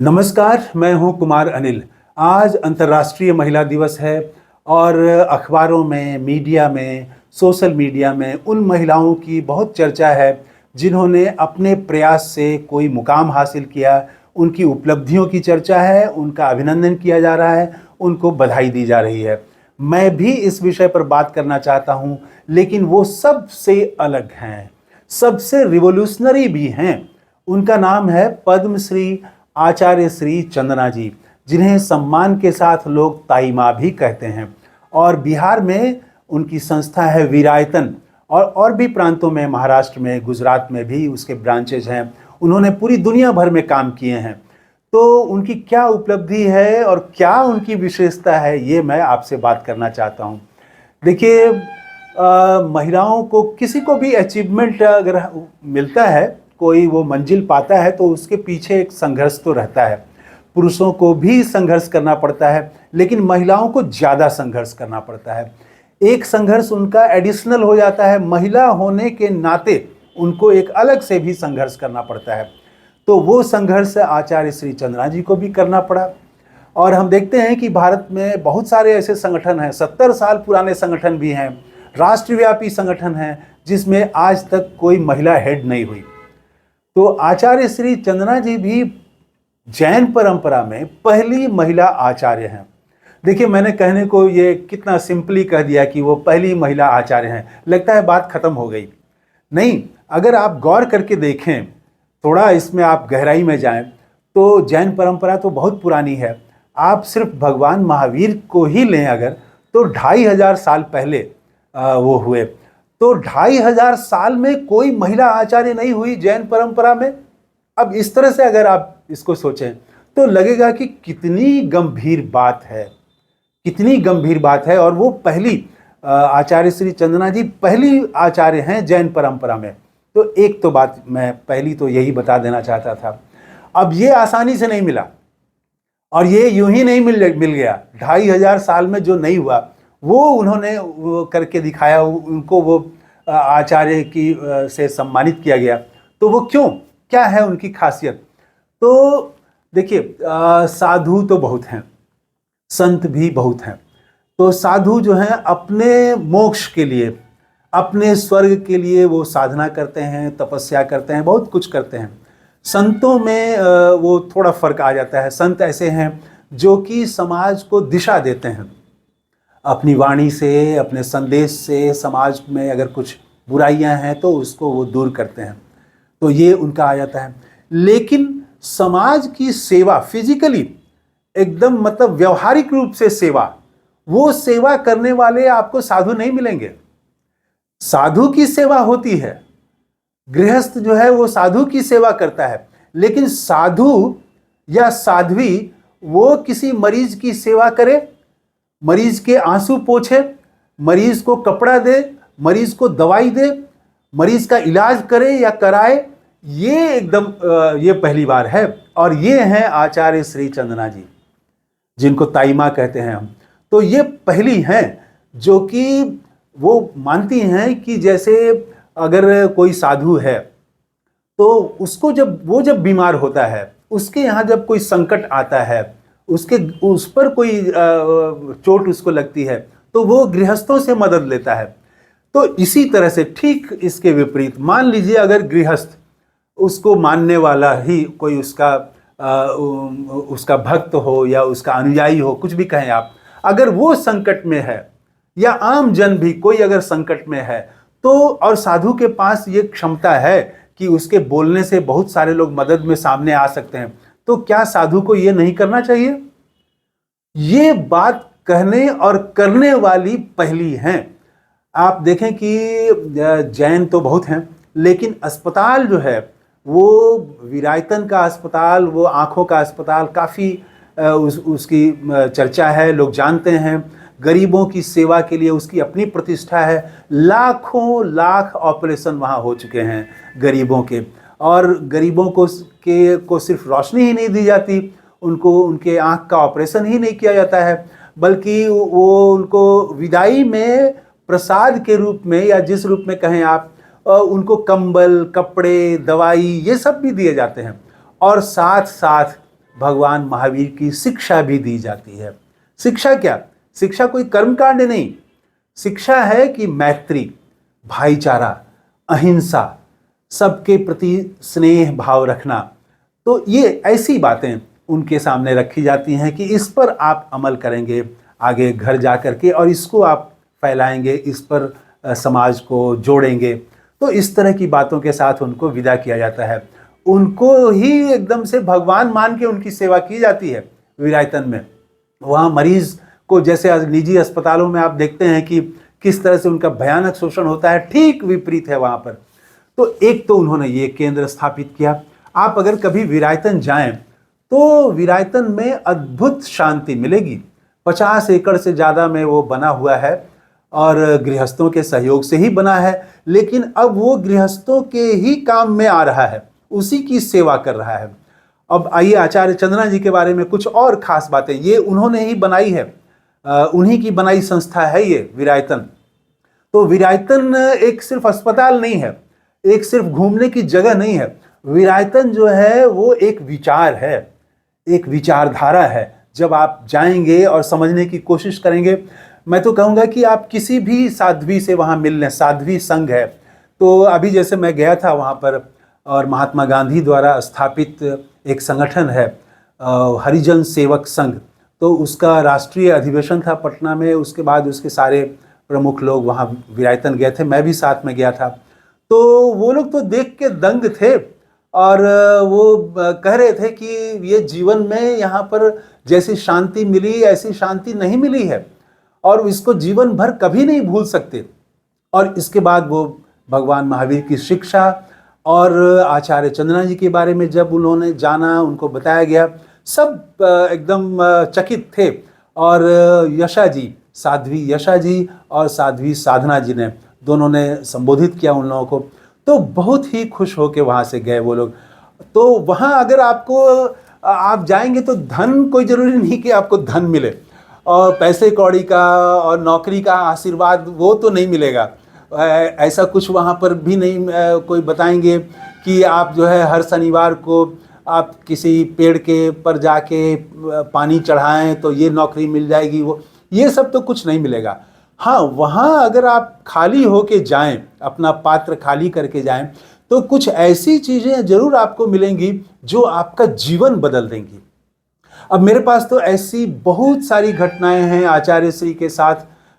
नमस्कार, मैं हूं कुमार अनिल। आज अंतर्राष्ट्रीय महिला दिवस है और अखबारों में, मीडिया में, सोशल मीडिया में उन महिलाओं की बहुत चर्चा है जिन्होंने अपने प्रयास से कोई मुकाम हासिल किया। उनकी उपलब्धियों की चर्चा है, उनका अभिनंदन किया जा रहा है, उनको बधाई दी जा रही है। मैं भी इस विषय पर बात करना चाहता हूं, लेकिन वो सबसे अलग हैं, सबसे रिवोल्यूशनरी भी हैं। उनका नाम है पद्मश्री आचार्य श्री चंदना जी, जिन्हें सम्मान के साथ लोग ताई माँ भी कहते हैं। और बिहार में उनकी संस्था है वीरायतन, और भी प्रांतों में, महाराष्ट्र में, गुजरात में भी उसके ब्रांचेज हैं। उन्होंने पूरी दुनिया भर में काम किए हैं। तो उनकी क्या उपलब्धि है और क्या उनकी विशेषता है, ये मैं आपसे बात करना चाहता हूँ। देखिए, महिलाओं को किसी को भी अचीवमेंट अगर मिलता है, कोई वो मंजिल पाता है, तो उसके पीछे एक संघर्ष तो रहता है। पुरुषों को भी संघर्ष करना पड़ता है, लेकिन महिलाओं को ज़्यादा संघर्ष करना पड़ता है। एक संघर्ष उनका एडिशनल हो जाता है, महिला होने के नाते उनको एक अलग से भी संघर्ष करना पड़ता है। तो वो संघर्ष आचार्य श्री चंद्रा जी को भी करना पड़ा। और हम देखते हैं कि भारत में बहुत सारे ऐसे संगठन हैं, 70 साल पुराने संगठन भी हैं, राष्ट्रव्यापी संगठन हैं, जिसमें आज तक कोई महिला हेड नहीं हुई। तो आचार्य श्री चंदना जी भी जैन परंपरा में पहली महिला आचार्य हैं। देखिए, मैंने कहने को ये कितना सिंपली कह दिया कि वो पहली महिला आचार्य हैं, लगता है बात खत्म हो गई। नहीं, अगर आप गौर करके देखें, थोड़ा इसमें आप गहराई में जाएं, तो जैन परंपरा तो बहुत पुरानी है। आप सिर्फ भगवान महावीर को ही लें अगर, तो 2500 साल पहले वो हुए। तो 2500 साल में कोई महिला आचार्य नहीं हुई जैन परंपरा में। अब इस तरह से अगर आप इसको सोचें तो लगेगा कि कितनी गंभीर बात है, कितनी गंभीर बात है। और वो पहली आचार्य श्री चंदना जी पहली आचार्य हैं जैन परंपरा में। तो एक तो बात मैं पहली तो यही बता देना चाहता था। अब ये आसानी से नहीं मिला, और ये यूं ही नहीं मिल गया। 2500 साल में जो नहीं हुआ वो उन्होंने वो करके दिखाया, उनको वो आचार्य की से सम्मानित किया गया। तो वो क्यों, क्या है उनकी खासियत? तो देखिए, साधु तो बहुत हैं, संत भी बहुत हैं। तो साधु जो हैं अपने मोक्ष के लिए, अपने स्वर्ग के लिए वो साधना करते हैं, तपस्या करते हैं, बहुत कुछ करते हैं। संतों में वो थोड़ा फर्क आ जाता है। संत ऐसे हैं जो कि समाज को दिशा देते हैं, अपनी वाणी से, अपने संदेश से। समाज में अगर कुछ बुराइयां हैं तो उसको वो दूर करते हैं, तो ये उनका आ जाता है। लेकिन समाज की सेवा, फिजिकली एकदम मतलब व्यवहारिक रूप से सेवा, वो सेवा करने वाले आपको साधु नहीं मिलेंगे। साधु की सेवा होती है, गृहस्थ जो है वो साधु की सेवा करता है, लेकिन साधु या साध्वी वो किसी मरीज की सेवा करे, मरीज के आंसू पोंछे, मरीज को कपड़ा दे, मरीज को दवाई दे, मरीज का इलाज करे या कराए, ये एकदम ये पहली बार है। और ये हैं आचार्य श्री चंदना जी, जिनको ताई माँ कहते हैं हम। तो ये पहली हैं जो कि वो मानती हैं कि जैसे अगर कोई साधु है तो उसको जब बीमार होता है, उसके यहाँ जब कोई संकट आता है, उस पर कोई चोट उसको लगती है, तो वो गृहस्थों से मदद लेता है। तो इसी तरह से ठीक इसके विपरीत, मान लीजिए अगर गृहस्थ, उसको मानने वाला ही कोई उसका भक्त हो या उसका अनुयायी हो, कुछ भी कहें आप, अगर वो संकट में है, या आम जन भी कोई अगर संकट में है, तो और साधु के पास ये क्षमता है कि उसके बोलने से बहुत सारे लोग मदद में सामने आ सकते हैं, तो क्या साधु को ये नहीं करना चाहिए? ये बात कहने और करने वाली पहली हैं। आप देखें कि जैन तो बहुत हैं, लेकिन अस्पताल जो है वो वीरायतन का अस्पताल, वो आँखों का अस्पताल, काफ़ी उसकी चर्चा है, लोग जानते हैं। गरीबों की सेवा के लिए उसकी अपनी प्रतिष्ठा है। लाखों लाख ऑपरेशन वहाँ हो चुके हैं गरीबों के। और गरीबों को सिर्फ रोशनी ही नहीं दी जाती, उनको उनके आँख का ऑपरेशन ही नहीं किया जाता है, बल्कि वो उनको विदाई में प्रसाद के रूप में, या जिस रूप में कहें आप, उनको कंबल, कपड़े, दवाई, ये सब भी दिए जाते हैं। और साथ साथ भगवान महावीर की शिक्षा भी दी जाती है। शिक्षा क्या? शिक्षा कोई कर्मकांड नहीं, शिक्षा है कि मैत्री, भाईचारा, अहिंसा, सबके प्रति स्नेह भाव रखना। तो ये ऐसी बातें उनके सामने रखी जाती हैं कि इस पर आप अमल करेंगे आगे घर जा कर के, और इसको आप फैलाएंगे, इस पर समाज को जोड़ेंगे। तो इस तरह की बातों के साथ उनको विदा किया जाता है। उनको ही एकदम से भगवान मान के उनकी सेवा की जाती है विरायतन में। वहाँ मरीज को, जैसे निजी अस्पतालों में आप देखते हैं कि किस तरह से उनका भयानक शोषण होता है, ठीक विपरीत है वहाँ पर। तो एक तो उन्होंने ये केंद्र स्थापित किया। आप अगर कभी विरायतन जाएं तो विरायतन में अद्भुत शांति मिलेगी। 50 एकड़ से ज़्यादा में वो बना हुआ है और गृहस्थों के सहयोग से ही बना है, लेकिन अब वो गृहस्थों के ही काम में आ रहा है, उसी की सेवा कर रहा है। अब आइए आचार्य चंद्रना जी के बारे में कुछ और खास बातें। ये उन्होंने ही बनाई है, उन्हीं की बनाई संस्था है ये विरायतन। तो विरायतन एक सिर्फ अस्पताल नहीं है, एक सिर्फ घूमने की जगह नहीं है। विरायतन जो है वो एक विचार है, एक विचारधारा है। जब आप जाएंगे और समझने की कोशिश करेंगे, मैं तो कहूँगा कि आप किसी भी साध्वी से वहाँ मिल लें। साध्वी संघ है, तो अभी जैसे मैं गया था वहाँ पर, और महात्मा गांधी द्वारा स्थापित एक संगठन है हरिजन सेवक संघ, तो उसका राष्ट्रीय अधिवेशन था पटना में। उसके बाद उसके सारे प्रमुख लोग वहाँ विरायतन गए थे, मैं भी साथ में गया था। तो वो लोग तो देख के दंग थे, और वो कह रहे थे कि ये जीवन में यहाँ पर जैसी शांति मिली ऐसी शांति नहीं मिली है, और इसको जीवन भर कभी नहीं भूल सकते। और इसके बाद वो भगवान महावीर की शिक्षा और आचार्य चंद्रना जी के बारे में जब उन्होंने जाना, उनको बताया गया, सब एकदम चकित थे। और यशा जी, साध्वी यशा जी और साध्वी साधना जी ने, दोनों ने संबोधित किया उन लोगों को, तो बहुत ही खुश होकर वहाँ से गए वो लोग। तो वहाँ अगर आप जाएंगे तो धन, कोई ज़रूरी नहीं कि आपको धन मिले, और पैसे कौड़ी का और नौकरी का आशीर्वाद वो तो नहीं मिलेगा। ऐसा कुछ वहाँ पर भी नहीं कोई बताएंगे कि आप जो है हर शनिवार को आप किसी पेड़ के पर जाके पानी चढ़ाएं तो ये नौकरी मिल जाएगी। वो ये सब तो कुछ नहीं मिलेगा। हाँ, वहाँ अगर आप खाली होके जाएं, अपना पात्र खाली करके जाएं, तो कुछ ऐसी चीज़ें ज़रूर आपको मिलेंगी जो आपका जीवन बदल देंगी। अब मेरे पास तो ऐसी बहुत सारी घटनाएं हैं आचार्य श्री के साथ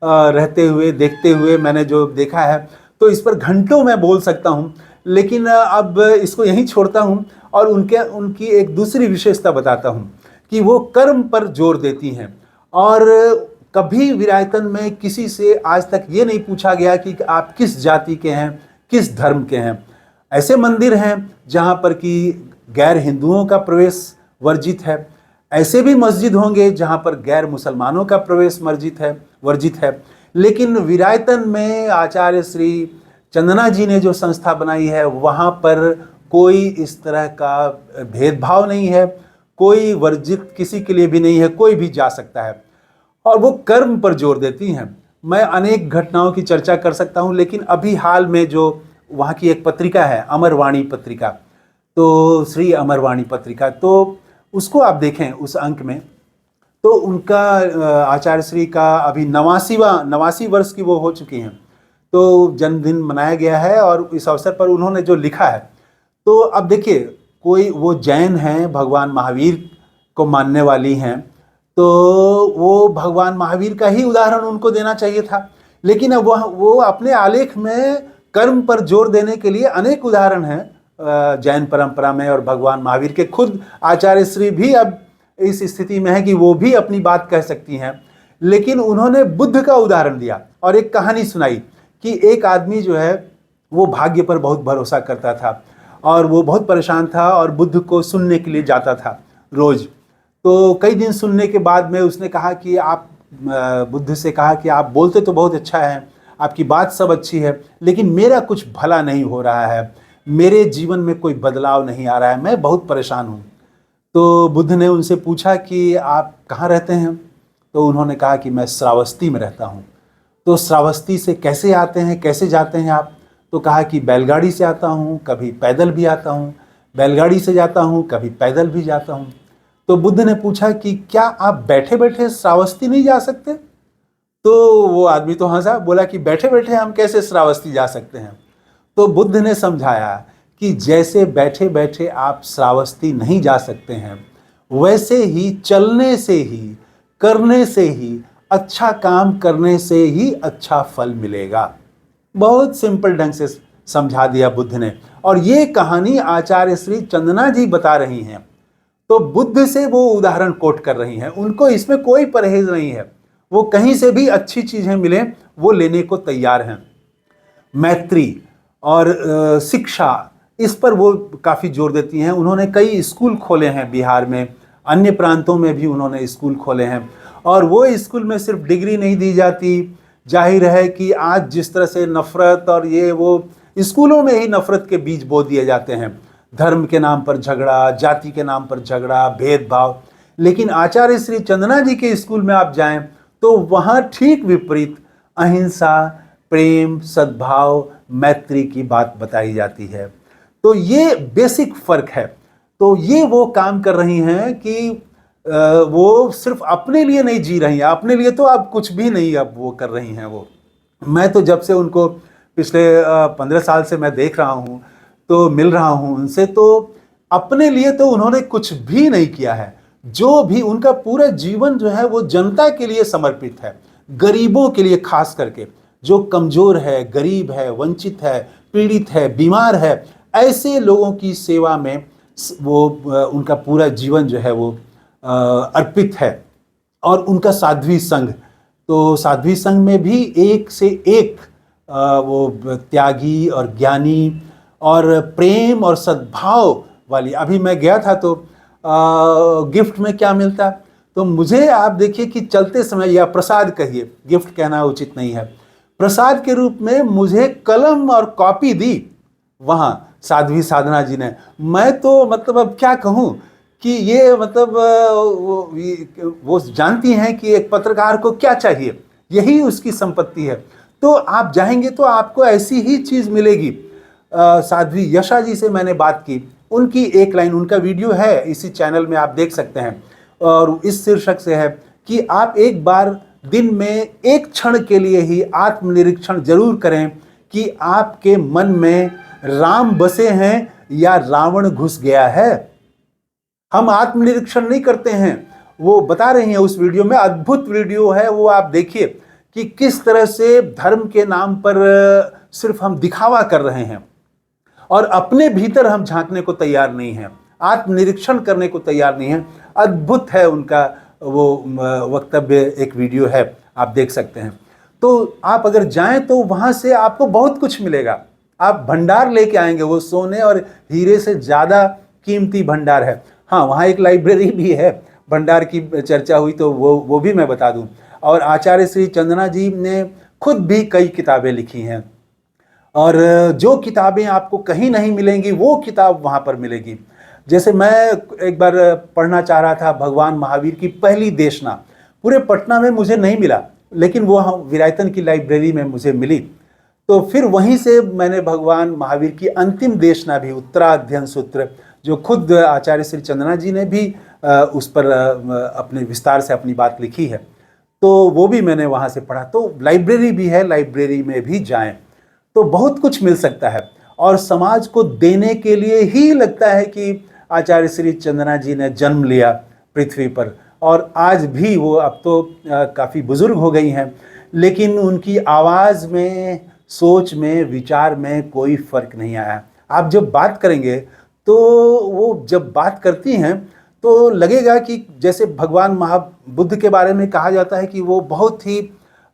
रहते हुए, देखते हुए, मैंने जो देखा है, तो इस पर घंटों मैं बोल सकता हूँ, लेकिन अब इसको यहीं छोड़ता हूँ और उनकी एक दूसरी विशेषता बताता हूँ कि वो कर्म पर जोर देती हैं। और कभी विरायतन में किसी से आज तक ये नहीं पूछा गया कि आप किस जाति के हैं, किस धर्म के हैं। ऐसे मंदिर हैं जहाँ पर कि गैर हिंदुओं का प्रवेश वर्जित है, ऐसे भी मस्जिद होंगे जहाँ पर गैर मुसलमानों का प्रवेश वर्जित है। लेकिन विरायतन में आचार्य श्री चंदना जी ने जो संस्था बनाई है, वहाँ पर कोई इस तरह का भेदभाव नहीं है, कोई वर्जित किसी के लिए भी नहीं है, कोई भी जा सकता है। और वो कर्म पर जोर देती हैं। मैं अनेक घटनाओं की चर्चा कर सकता हूँ, लेकिन अभी हाल में जो वहाँ की एक पत्रिका है, अमरवाणी पत्रिका, तो श्री अमरवाणी पत्रिका, तो उसको आप देखें उस अंक में, तो उनका आचार्य श्री का अभी 89 वर्ष की वो हो चुकी हैं, तो जन्मदिन मनाया गया है। और इस अवसर पर उन्होंने जो लिखा है, तो अब देखिए, कोई वो जैन हैं, भगवान महावीर को मानने वाली हैं, तो वो भगवान महावीर का ही उदाहरण उनको देना चाहिए था। लेकिन अब वो अपने आलेख में कर्म पर जोर देने के लिए अनेक उदाहरण हैं जैन परंपरा में और भगवान महावीर के। खुद आचार्य श्री भी अब इस स्थिति में है कि वो भी अपनी बात कह सकती हैं, लेकिन उन्होंने बुद्ध का उदाहरण दिया और एक कहानी सुनाई कि एक आदमी जो है वो भाग्य पर बहुत भरोसा करता था और वो बहुत परेशान था और बुद्ध को सुनने के लिए जाता था रोज। तो कई दिन सुनने के बाद में उसने कहा कि बुद्ध से कहा कि आप बोलते तो बहुत अच्छा है, आपकी बात सब अच्छी है, लेकिन मेरा कुछ भला नहीं हो रहा है, मेरे जीवन में कोई बदलाव नहीं आ रहा है, मैं बहुत परेशान हूँ। तो बुद्ध ने उनसे पूछा कि आप कहाँ रहते हैं? तो उन्होंने कहा कि मैं श्रावस्ती में रहता हूँ। तो श्रावस्ती से कैसे आते हैं, कैसे जाते हैं आप? तो कहा कि बैलगाड़ी से आता हूँ, कभी पैदल भी आता हूँ, बैलगाड़ी से जाता हूँ, कभी पैदल भी जाता हूँ। तो बुद्ध ने पूछा कि क्या आप बैठे बैठे श्रावस्ती नहीं जा सकते? तो वो आदमी तो हंसा, बोला कि बैठे बैठे हम कैसे श्रावस्ती जा सकते हैं? तो बुद्ध ने समझाया कि जैसे बैठे बैठे आप श्रावस्ती नहीं जा सकते हैं, वैसे ही चलने से ही, करने से ही, अच्छा काम करने से ही अच्छा फल मिलेगा। बहुत सिंपल ढंग से समझा दिया बुद्ध ने। और ये कहानी आचार्य श्री चंदना जी बता रही हैं, तो बुद्ध से वो उदाहरण कोट कर रही हैं। उनको इसमें कोई परहेज नहीं है, वो कहीं से भी अच्छी चीजें मिले वो लेने को तैयार हैं। मैत्री और शिक्षा, इस पर वो काफ़ी जोर देती हैं। उन्होंने कई स्कूल खोले हैं बिहार में, अन्य प्रांतों में भी उन्होंने स्कूल खोले हैं। और वो स्कूल में सिर्फ डिग्री नहीं दी जाती, जाहिर है कि आज जिस तरह से नफ़रत और ये वो स्कूलों में ही नफ़रत के बीज बो दिए जाते हैं, धर्म के नाम पर झगड़ा, जाति के नाम पर झगड़ा, भेदभाव। लेकिन आचार्य श्री चंदना जी के स्कूल में आप जाएं तो वहाँ ठीक विपरीत अहिंसा, प्रेम, सद्भाव, मैत्री की बात बताई जाती है। तो ये बेसिक फ़र्क है। तो ये वो काम कर रही हैं कि वो सिर्फ अपने लिए नहीं जी रही हैं। अपने लिए तो अब कुछ भी नहीं अब वो कर रही हैं। वो मैं तो जब से उनको पिछले 15 साल से मैं देख रहा हूँ, तो मिल रहा हूँ उनसे, तो अपने लिए तो उन्होंने कुछ भी नहीं किया है। जो भी उनका पूरा जीवन जो है वो जनता के लिए समर्पित है, गरीबों के लिए खास करके, जो कमज़ोर है, गरीब है, वंचित है, पीड़ित है, बीमार है, ऐसे लोगों की सेवा में वो उनका पूरा जीवन जो है वो अर्पित है। और उनका साध्वी संघ, तो साध्वी संघ में भी एक से एक वो त्यागी और ज्ञानी और प्रेम और सद्भाव वाली। अभी मैं गया था तो गिफ्ट में क्या मिलता, तो मुझे आप देखिए कि चलते समय, या प्रसाद कहिए, गिफ्ट कहना उचित नहीं है, प्रसाद के रूप में मुझे कलम और कॉपी दी वहाँ साध्वी साधना जी ने। मैं तो मतलब अब क्या कहूँ कि ये मतलब वो जानती हैं कि एक पत्रकार को क्या चाहिए, यही उसकी संपत्ति है। तो आप जाएंगे तो आपको ऐसी ही चीज़ मिलेगी। साध्वी यशा जी से मैंने बात की, उनकी एक लाइन, उनका वीडियो है इसी चैनल में, आप देख सकते हैं, और इस शीर्षक से है कि आप एक बार दिन में एक क्षण के लिए ही आत्मनिरीक्षण जरूर करें कि आपके मन में राम बसे हैं या रावण घुस गया है। हम आत्मनिरीक्षण नहीं करते हैं। वो बता रही हैं उस वीडियो में, अद्भुत वीडियो है वो, आप देखिए कि किस तरह से धर्म के नाम पर सिर्फ हम दिखावा कर रहे हैं और अपने भीतर हम झांकने को तैयार नहीं हैं, आत्मनिरीक्षण करने को तैयार नहीं हैं। अद्भुत है उनका वो वक्तव्य, एक वीडियो है, आप देख सकते हैं। तो आप अगर जाएं तो वहाँ से आपको बहुत कुछ मिलेगा। आप भंडार लेके आएंगे, वो सोने और हीरे से ज़्यादा कीमती भंडार है। हाँ, वहाँ एक लाइब्रेरी भी है, भंडार की चर्चा हुई तो वो भी मैं बता दूँ। और आचार्य श्री चंदना जी ने खुद भी कई किताबें लिखी हैं, और जो किताबें आपको कहीं नहीं मिलेंगी वो किताब वहाँ पर मिलेगी। जैसे मैं एक बार पढ़ना चाह रहा था भगवान महावीर की पहली देशना, पूरे पटना में मुझे नहीं मिला, लेकिन वो विरायतन की लाइब्रेरी में मुझे मिली। तो फिर वहीं से मैंने भगवान महावीर की अंतिम देशना भी, उत्तराध्ययन सूत्र, जो खुद आचार्य श्री चंदना जी ने भी उस पर अपने विस्तार से अपनी बात लिखी है, तो वो भी मैंने वहाँ से पढ़ा। तो लाइब्रेरी भी है, लाइब्रेरी में भी जाएं तो बहुत कुछ मिल सकता है। और समाज को देने के लिए ही लगता है कि आचार्य श्री चंदना जी ने जन्म लिया पृथ्वी पर। और आज भी वो, अब तो काफ़ी बुजुर्ग हो गई हैं, लेकिन उनकी आवाज़ में, सोच में, विचार में कोई फ़र्क नहीं आया। आप जब बात करेंगे तो वो जब बात करती हैं तो लगेगा कि जैसे भगवान महाबुद्ध के बारे में कहा जाता है कि वो बहुत ही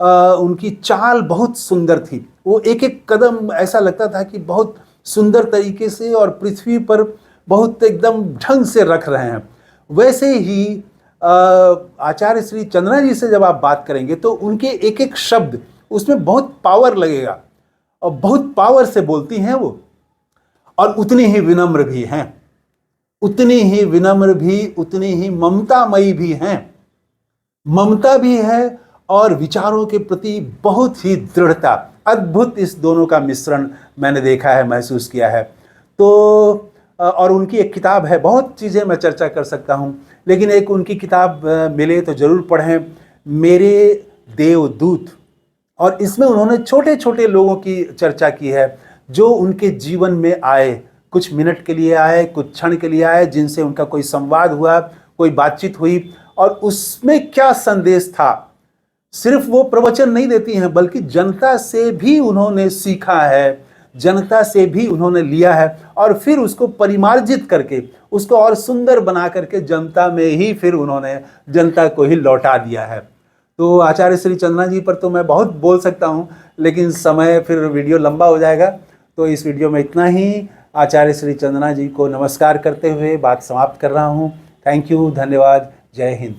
उनकी चाल बहुत सुंदर थी। वो एक एक कदम ऐसा लगता था कि बहुत सुंदर तरीके से और पृथ्वी पर बहुत एकदम ढंग से रख रहे हैं। वैसे ही आचार्य श्री चंदना जी से जब आप बात करेंगे तो उनके एक एक शब्द, उसमें बहुत पावर लगेगा और बहुत पावर से बोलती हैं वो। और उतनी ही विनम्र भी हैं, उतनी ही विनम्र भी, उतनी ही ममतामयी भी हैं। ममता भी है और विचारों के प्रति बहुत ही दृढ़ता। अद्भुत इस दोनों का मिश्रण मैंने देखा है, महसूस किया है। तो और उनकी एक किताब है, बहुत चीज़ें मैं चर्चा कर सकता हूँ। लेकिन एक उनकी किताब मिले तो ज़रूर पढ़ें, मेरे देवदूत। और इसमें उन्होंने छोटे छोटे लोगों की चर्चा की है जो उनके जीवन में आए, कुछ मिनट के लिए आए, कुछ क्षण के लिए आए, जिनसे उनका कोई संवाद हुआ, कोई बातचीत हुई, और उसमें क्या संदेश था। सिर्फ वो प्रवचन नहीं देती हैं, बल्कि जनता से भी उन्होंने सीखा है, जनता से भी उन्होंने लिया है, और फिर उसको परिमार्जित करके, उसको और सुंदर बना करके जनता में ही फिर उन्होंने जनता को ही लौटा दिया है। तो आचार्य श्री चंद्रनाथ जी पर तो मैं बहुत बोल सकता हूँ, लेकिन समय फिर वीडियो लंबा हो जाएगा, तो इस वीडियो में इतना ही। आचार्य श्री चंद्रनाथ जी को नमस्कार करते हुए बात समाप्त कर रहा हूँ। थैंक यू, धन्यवाद, जय हिंद।